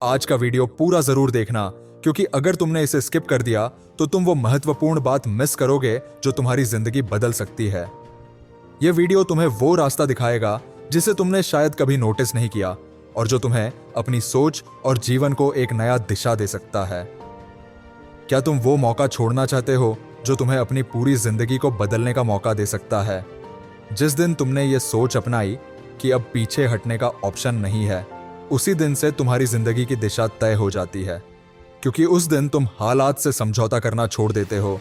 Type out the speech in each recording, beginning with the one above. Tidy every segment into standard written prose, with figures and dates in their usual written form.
आज का वीडियो पूरा जरूर देखना, क्योंकि अगर तुमने इसे स्किप कर दिया तो तुम वो महत्वपूर्ण बात मिस करोगे जो तुम्हारी जिंदगी बदल सकती है। यह वीडियो तुम्हें वो रास्ता दिखाएगा जिसे तुमने शायद कभी नोटिस नहीं किया और जो तुम्हें अपनी सोच और जीवन को एक नया दिशा दे सकता है। क्या तुम वो मौका छोड़ना चाहते हो जो तुम्हें अपनी पूरी जिंदगी को बदलने का मौका दे सकता है? जिस दिन तुमने ये सोच अपनाई कि अब पीछे हटने का ऑप्शन नहीं है, उसी दिन से तुम्हारी जिंदगी की दिशा तय हो जाती है, क्योंकि उस दिन तुम हालात से समझौता करना छोड़ देते हो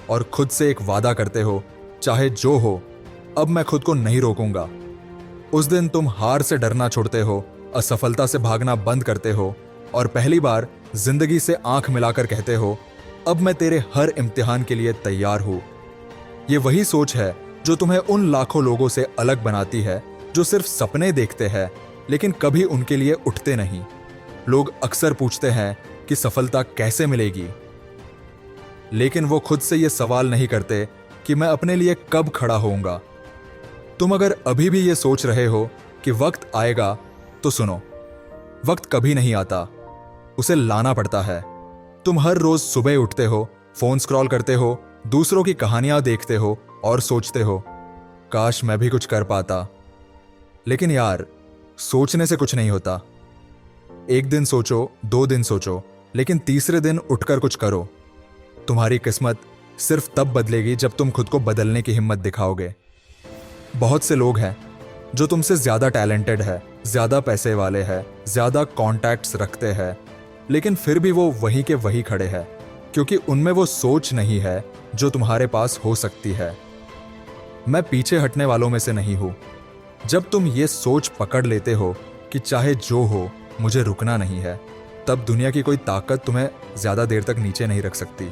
और खुद से एक वादा करते हो, चाहे जो हो, अब मैं खुद को नहीं रोकूंगा। उस दिन तुम हार से डरना छोड़ते हो, असफलता से भागना बंद करते हो और पहली बार जिंदगी से आंख मिलाकर कहते हो, अब मैं तेरे हर इम्तिहान के लिए तैयार हूं। ये वही सोच है जो तुम्हें उन लाखों लोगों से अलग बनाती है जो सिर्फ सपने देखते हैं लेकिन कभी उनके लिए उठते नहीं। लोग अक्सर पूछते हैं कि सफलता कैसे मिलेगी, लेकिन वो खुद से ये सवाल नहीं करते कि मैं अपने लिए कब खड़ा होऊंगा। तुम अगर अभी भी ये सोच रहे हो कि वक्त आएगा, तो सुनो, वक्त कभी नहीं आता, उसे लाना पड़ता है। तुम हर रोज सुबह उठते हो, फोन स्क्रॉल करते हो, दूसरों की कहानियां देखते हो और सोचते हो, काश मैं भी कुछ कर पाता। लेकिन यार, सोचने से कुछ नहीं होता। एक दिन सोचो, 2 दिन सोचो, लेकिन तीसरे दिन उठकर कुछ करो। तुम्हारी किस्मत सिर्फ तब बदलेगी जब तुम खुद को बदलने की हिम्मत दिखाओगे। बहुत से लोग हैं जो तुमसे ज्यादा टैलेंटेड है, ज्यादा पैसे वाले हैं, ज्यादा कॉन्टैक्ट्स रखते हैं, लेकिन फिर भी वो वहीं के वहीं खड़े हैं, क्योंकि उनमें वो सोच नहीं है जो तुम्हारे पास हो सकती है। मैं पीछे हटने वालों में से नहीं हूं। जब तुम ये सोच पकड़ लेते हो कि चाहे जो हो, मुझे रुकना नहीं है, तब दुनिया की कोई ताकत तुम्हें ज्यादा देर तक नीचे नहीं रख सकती।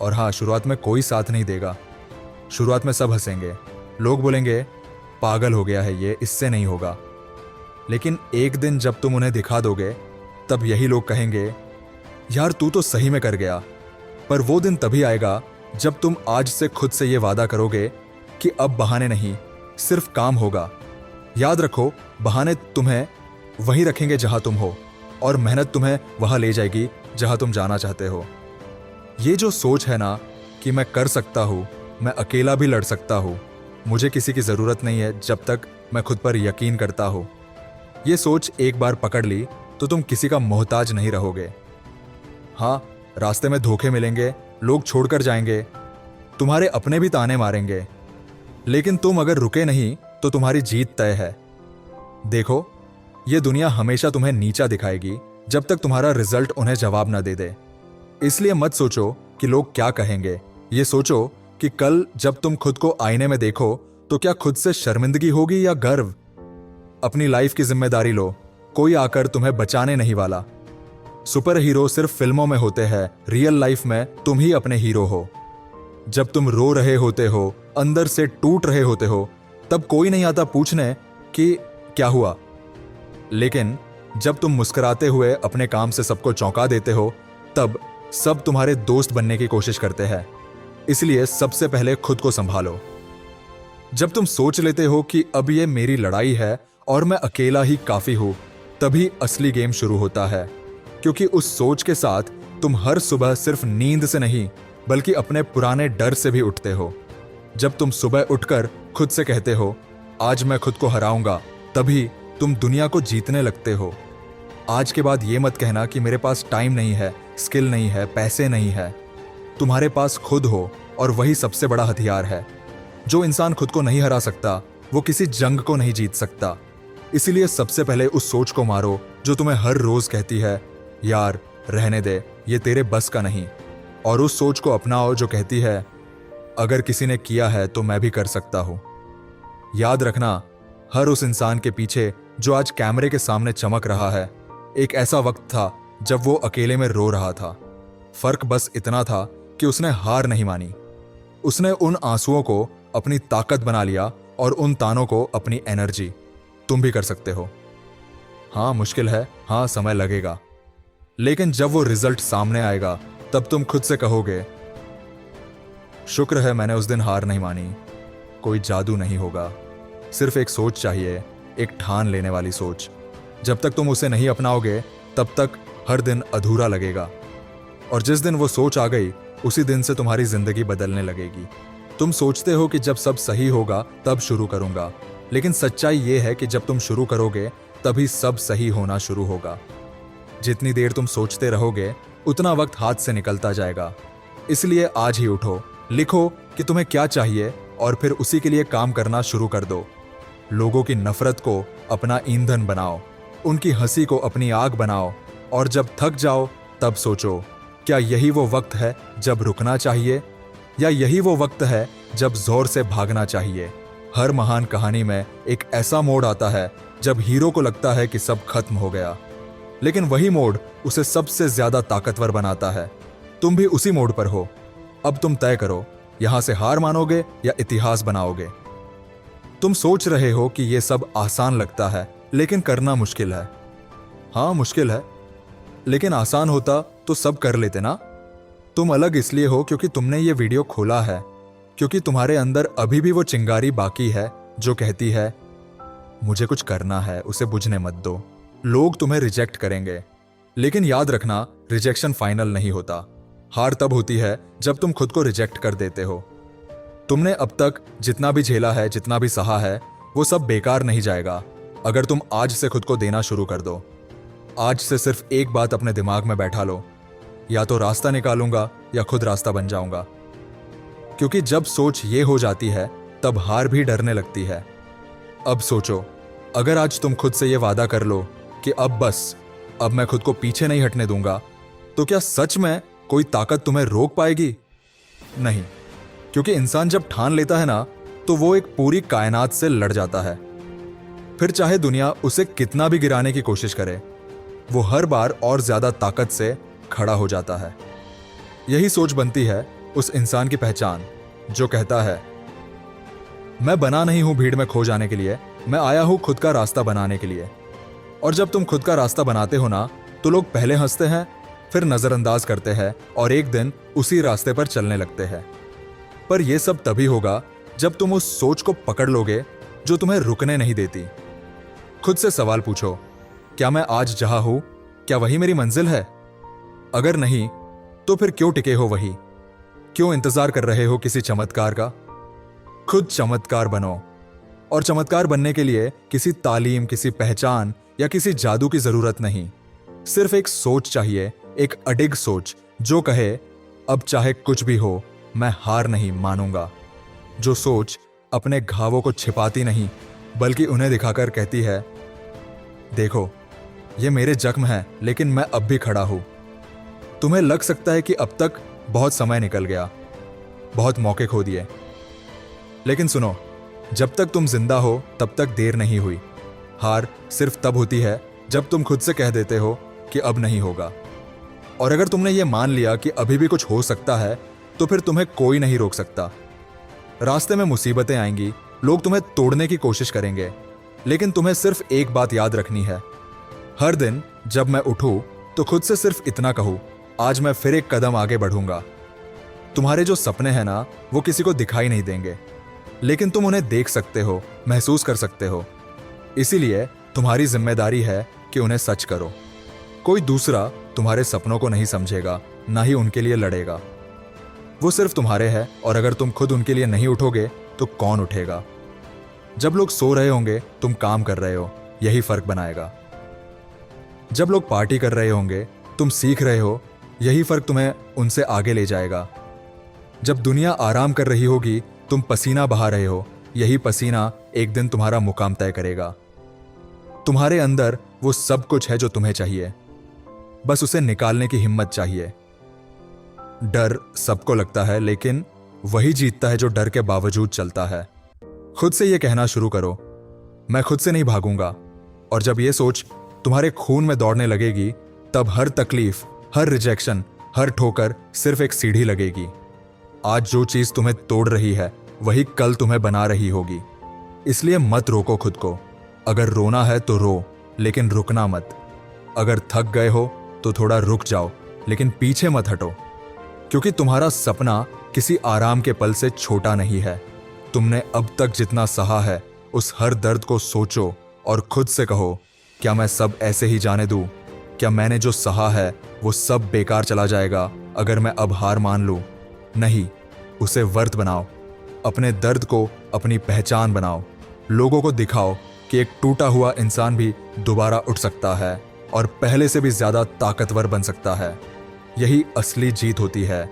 और हाँ, शुरुआत में कोई साथ नहीं देगा। शुरुआत में सब हंसेंगे, लोग बोलेंगे पागल हो गया है ये, इससे नहीं होगा। लेकिन एक दिन जब तुम उन्हें दिखा दोगे, तब यही लोग कहेंगे, यार तू तो सही में कर गया। पर वो दिन तभी आएगा जब तुम आज से खुद से ये वादा करोगे कि अब बहाने नहीं, सिर्फ काम होगा। याद रखो, बहाने तुम्हें वहीं रखेंगे जहां तुम हो, और मेहनत तुम्हें वहां ले जाएगी जहां तुम जाना चाहते हो। ये जो सोच है ना कि मैं कर सकता हूं, मैं अकेला भी लड़ सकता हूं, मुझे किसी की जरूरत नहीं है जब तक मैं खुद पर यकीन करता हूं, ये सोच एक बार पकड़ ली तो तुम किसी का मोहताज नहीं रहोगे। हाँ, रास्ते में धोखे मिलेंगे, लोग छोड़कर जाएंगे, तुम्हारे अपने भी ताने मारेंगे, लेकिन तुम अगर रुके नहीं तो तुम्हारी जीत तय है। देखो, ये दुनिया हमेशा तुम्हें नीचा दिखाएगी जब तक तुम्हारा रिजल्ट उन्हें जवाब न दे दे। इसलिए मत सोचो कि लोग क्या कहेंगे, ये सोचो कि कल जब तुम खुद को आईने में देखो तो क्या खुद से शर्मिंदगी होगी या गर्व। अपनी लाइफ की जिम्मेदारी लो, कोई आकर तुम्हें बचाने नहीं वाला। सुपर हीरो सिर्फ फिल्मों में होते हैं, रियल लाइफ में तुम ही अपने हीरो हो। जब तुम रो रहे होते हो, अंदर से टूट रहे होते हो, तब कोई नहीं आता पूछने कि क्या हुआ। लेकिन जब तुम मुस्कुराते हुए अपने काम से सबको चौंका देते हो, तब सब तुम्हारे दोस्त बनने की कोशिश करते हैं। इसलिए सबसे पहले खुद को संभालो। जब तुम सोच लेते हो कि अब ये मेरी लड़ाई है और मैं अकेला ही काफी हूं, तभी असली गेम शुरू होता है, क्योंकि उस सोच के साथ तुम हर सुबह सिर्फ नींद से नहीं बल्कि अपने पुराने डर से भी उठते हो। जब तुम सुबह उठकर खुद से कहते हो, आज मैं खुद को हराऊंगा, तभी तुम दुनिया को जीतने लगते हो। आज के बाद ये मत कहना कि मेरे पास टाइम नहीं है, स्किल नहीं है, पैसे नहीं है। तुम्हारे पास खुद हो, और वही सबसे बड़ा हथियार है। जो इंसान खुद को नहीं हरा सकता, वो किसी जंग को नहीं जीत सकता। इसीलिए सबसे पहले उस सोच को मारो जो तुम्हें हर रोज कहती है, यार रहने दे, ये तेरे बस का नहीं। और उस सोच को अपनाओ जो कहती है, अगर किसी ने किया है तो मैं भी कर सकता हूं। याद रखना, हर उस इंसान के पीछे जो आज कैमरे के सामने चमक रहा है, एक ऐसा वक्त था जब वो अकेले में रो रहा था। फर्क बस इतना था कि उसने हार नहीं मानी। उसने उन आंसुओं को अपनी ताकत बना लिया और उन तानों को अपनी एनर्जी। तुम भी कर सकते हो। हाँ, मुश्किल है, हाँ समय लगेगा, लेकिन जब वो रिजल्ट सामने आएगा तब तुम खुद से कहोगे, शुक्र है मैंने उस दिन हार नहीं मानी। कोई जादू नहीं होगा, सिर्फ एक सोच चाहिए, एक ठान लेने वाली सोच। जब तक तुम उसे नहीं अपनाओगे, तब तक हर दिन अधूरा लगेगा। और जिस दिन वो सोच आ गई, उसी दिन से तुम्हारी जिंदगी बदलने लगेगी। तुम सोचते हो कि जब सब सही होगा तब शुरू करूंगा, लेकिन सच्चाई ये है कि जब तुम शुरू करोगे तभी सब सही होना शुरू होगा। जितनी देर तुम सोचते रहोगे उतना वक्त हाथ से निकलता जाएगा। इसलिए आज ही उठो, लिखो कि तुम्हें क्या चाहिए और फिर उसी के लिए काम करना शुरू कर दो। लोगों की नफरत को अपना ईंधन बनाओ, उनकी हंसी को अपनी आग बनाओ, और जब थक जाओ तब सोचो, क्या यही वो वक्त है जब रुकना चाहिए, या यही वो वक्त है जब जोर से भागना चाहिए। हर महान कहानी में एक ऐसा मोड़ आता है जब हीरो को लगता है कि सब खत्म हो गया, लेकिन वही मोड़ उसे सबसे ज्यादा ताकतवर बनाता है। तुम भी उसी मोड़ पर हो। अब तुम तय करो, यहां से हार मानोगे या इतिहास बनाओगे। तुम सोच रहे हो कि यह सब आसान लगता है, लेकिन करना मुश्किल है। हाँ, मुश्किल है, लेकिन आसान होता तो सब कर लेते ना। तुम अलग इसलिए हो क्योंकि तुमने ये वीडियो खोला है, क्योंकि तुम्हारे अंदर अभी भी वो चिंगारी बाकी है जो कहती है मुझे कुछ करना है, उसे बुझने मत दो। लोग तुम्हें रिजेक्ट करेंगे, लेकिन याद रखना, रिजेक्शन फाइनल नहीं होता। हार तब होती है जब तुम खुद को रिजेक्ट कर देते हो। तुमने अब तक जितना भी झेला है, जितना भी सहा है, वो सब बेकार नहीं जाएगा अगर तुम आज से खुद को देना शुरू कर दो। आज से सिर्फ एक बात अपने दिमाग में बैठा लो, या तो रास्ता निकालूंगा या खुद रास्ता बन जाऊंगा। क्योंकि जब सोच ये हो जाती है तब हार भी डरने लगती है। अब सोचो, अगर आज तुम खुद से ये वादा कर लो कि अब मैं खुद को पीछे नहीं हटने दूंगा, तो क्या सच में कोई ताकत तुम्हें रोक पाएगी? नहीं, क्योंकि इंसान जब ठान लेता है ना, तो वो एक पूरी कायनात से लड़ जाता है। फिर चाहे दुनिया उसे कितना भी गिराने की कोशिश करे, वो हर बार और ज्यादा ताकत से खड़ा हो जाता है। यही सोच बनती है उस इंसान की पहचान जो कहता है मैं बना नहीं हूं भीड़ में खो जाने के लिए, मैं आया हूं खुद का रास्ता बनाने के लिए। और जब तुम खुद का रास्ता बनाते हो ना, तो लोग पहले हंसते हैं, फिर नजरअंदाज करते हैं, और एक दिन उसी रास्ते पर चलने लगते हैं। पर यह सब तभी होगा जब तुम उस सोच को पकड़ लोगे जो तुम्हें रुकने नहीं देती। खुद से सवाल पूछो, क्या मैं आज जहां हूं, क्या वही मेरी मंजिल है? अगर नहीं, तो फिर क्यों टिके हो वही? क्यों इंतजार कर रहे हो किसी चमत्कार का? खुद चमत्कार बनो। और चमत्कार बनने के लिए किसी तालीम, किसी पहचान या किसी जादू की जरूरत नहीं। सिर्फ एक सोच चाहिए, एक अडिग सोच जो कहे अब चाहे कुछ भी हो, मैं हार नहीं मानूंगा। जो सोच अपने घावों को छिपाती नहीं, बल्कि उन्हें दिखाकर कहती है देखो, ये मेरे जख्म हैं, लेकिन मैं अब भी खड़ा हूं। तुम्हें लग सकता है कि अब तक बहुत समय निकल गया, बहुत मौके खो दिए, लेकिन सुनो, जब तक तुम जिंदा हो तब तक देर नहीं हुई। हार सिर्फ तब होती है जब तुम खुद से कह देते हो कि अब नहीं होगा। और अगर तुमने ये मान लिया कि अभी भी कुछ हो सकता है, तो फिर तुम्हें कोई नहीं रोक सकता। रास्ते में मुसीबतें आएंगी, लोग तुम्हें तोड़ने की कोशिश करेंगे, लेकिन तुम्हें सिर्फ एक बात याद रखनी है। हर दिन जब मैं उठूं तो खुद से सिर्फ इतना कहूं, आज मैं फिर एक कदम आगे बढ़ूंगा। तुम्हारे जो सपने हैं ना, वो किसी को दिखाई नहीं देंगे, लेकिन तुम उन्हें देख सकते हो, महसूस कर सकते हो। इसीलिए तुम्हारी जिम्मेदारी है कि उन्हें सच करो। कोई दूसरा तुम्हारे सपनों को नहीं समझेगा, ना ही उनके लिए लड़ेगा। वो सिर्फ तुम्हारे हैं, और अगर तुम खुद उनके लिए नहीं उठोगे तो कौन उठेगा? जब लोग सो रहे होंगे तुम काम कर रहे हो, यही फर्क बनाएगा। जब लोग पार्टी कर रहे होंगे तुम सीख रहे हो, यही फर्क तुम्हें उनसे आगे ले जाएगा। जब दुनिया आराम कर रही होगी तुम पसीना बहा रहे हो, यही पसीना एक दिन तुम्हारा मुकाम तय करेगा। तुम्हारे अंदर वो सब कुछ है जो तुम्हें चाहिए, बस उसे निकालने की हिम्मत चाहिए। डर सबको लगता है, लेकिन वही जीतता है जो डर के बावजूद चलता है। खुद से यह कहना शुरू करो, मैं खुद से नहीं भागूंगा। और जब यह सोच तुम्हारे खून में दौड़ने लगेगी, तब हर तकलीफ, हर रिजेक्शन, हर ठोकर सिर्फ एक सीढ़ी लगेगी। आज जो चीज तुम्हें तोड़ रही है, वही कल तुम्हें बना रही होगी। इसलिए मत रोको खुद को। अगर रोना है तो रो, लेकिन रुकना मत। अगर थक गए हो तो थोड़ा रुक जाओ, लेकिन पीछे मत हटो। क्योंकि तुम्हारा सपना किसी आराम के पल से छोटा नहीं है। तुमने अब तक जितना सहा है, उस हर दर्द को सोचो और खुद से कहो, क्या मैं सब ऐसे ही जाने दूं? क्या मैंने जो सहा है वो सब बेकार चला जाएगा अगर मैं अब हार मान लूं? नहीं, उसे वर्थ बनाओ। अपने दर्द को अपनी पहचान बनाओ। लोगों को दिखाओ कि एक टूटा हुआ इंसान भी दोबारा उठ सकता है और पहले से भी ज्यादा ताकतवर बन सकता है। यही असली जीत होती है,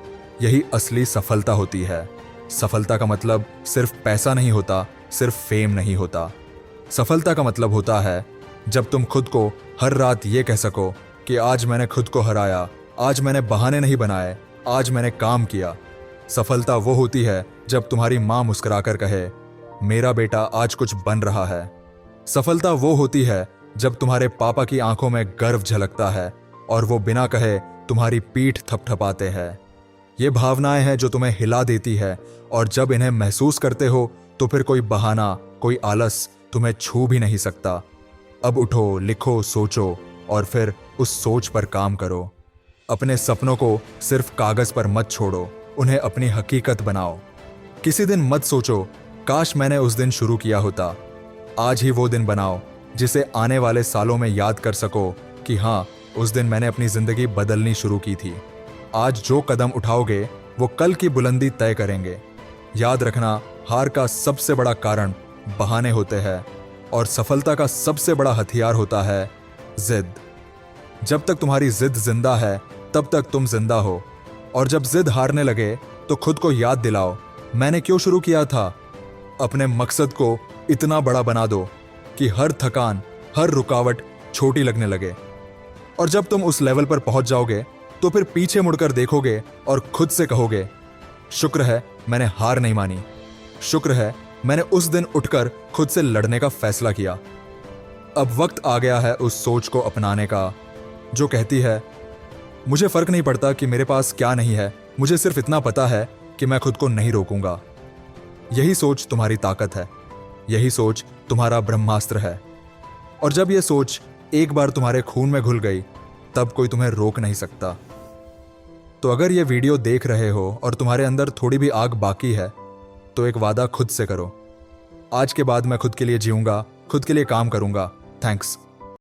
यही असली सफलता होती है। सफलता का मतलब सिर्फ पैसा नहीं होता, सिर्फ फेम नहीं होता। सफलता का मतलब होता है जब तुम खुद को हर रात ये कह सको कि आज मैंने खुद को हराया, आज मैंने बहाने नहीं बनाए, आज मैंने काम किया। सफलता वो होती है जब तुम्हारी माँ मुस्कुराकर कहे, मेरा बेटा आज कुछ बन रहा है। सफलता वो होती है जब तुम्हारे पापा की आंखों में गर्व झलकता है और वो बिना कहे तुम्हारी पीठ थपथपाते हैं। ये भावनाएं हैं जो तुम्हें हिला देती है और जब इन्हें महसूस करते हो तो फिर कोई बहाना, कोई आलस तुम्हें छू भी नहीं सकता। अब उठो, लिखो, सोचो और फिर उस सोच पर काम करो। अपने सपनों को सिर्फ कागज पर मत छोड़ो, उन्हें अपनी हकीकत बनाओ। किसी दिन मत सोचो काश मैंने उस दिन शुरू किया होता। आज ही वो दिन बनाओ जिसे आने वाले सालों में याद कर सको कि हाँ, उस दिन मैंने अपनी जिंदगी बदलनी शुरू की थी। आज जो कदम उठाओगे वो कल की बुलंदी तय करेंगे। याद रखना, हार का सबसे बड़ा कारण बहाने होते हैं और सफलता का सबसे बड़ा हथियार होता है जिद। जब तक तुम्हारी जिद जिंदा है तब तक तुम जिंदा हो, और जब जिद हारने लगे तो खुद को याद दिलाओ, मैंने क्यों शुरू किया था। अपने मकसद को इतना बड़ा बना दो कि हर थकान, हर रुकावट छोटी लगने लगे। और जब तुम उस लेवल पर पहुंच जाओगे तो फिर पीछे मुड़कर देखोगे और खुद से कहोगे, शुक्र है मैंने हार नहीं मानी, शुक्र है मैंने उस दिन उठकर खुद से लड़ने का फैसला किया। अब वक्त आ गया है उस सोच को अपनाने का जो कहती है, मुझे फर्क नहीं पड़ता कि मेरे पास क्या नहीं है, मुझे सिर्फ इतना पता है कि मैं खुद को नहीं रोकूंगा। यही सोच तुम्हारी ताकत है, यही सोच तुम्हारा ब्रह्मास्त्र है। और जब यह सोच एक बार तुम्हारे खून में घुल गई तब कोई तुम्हें रोक नहीं सकता। तो अगर ये वीडियो देख रहे हो और तुम्हारे अंदर थोड़ी भी आग बाकी है तो एक वादा खुद से करो, आज के बाद मैं खुद के लिए जीऊंगा, खुद के लिए काम करूंगा। थैंक्स।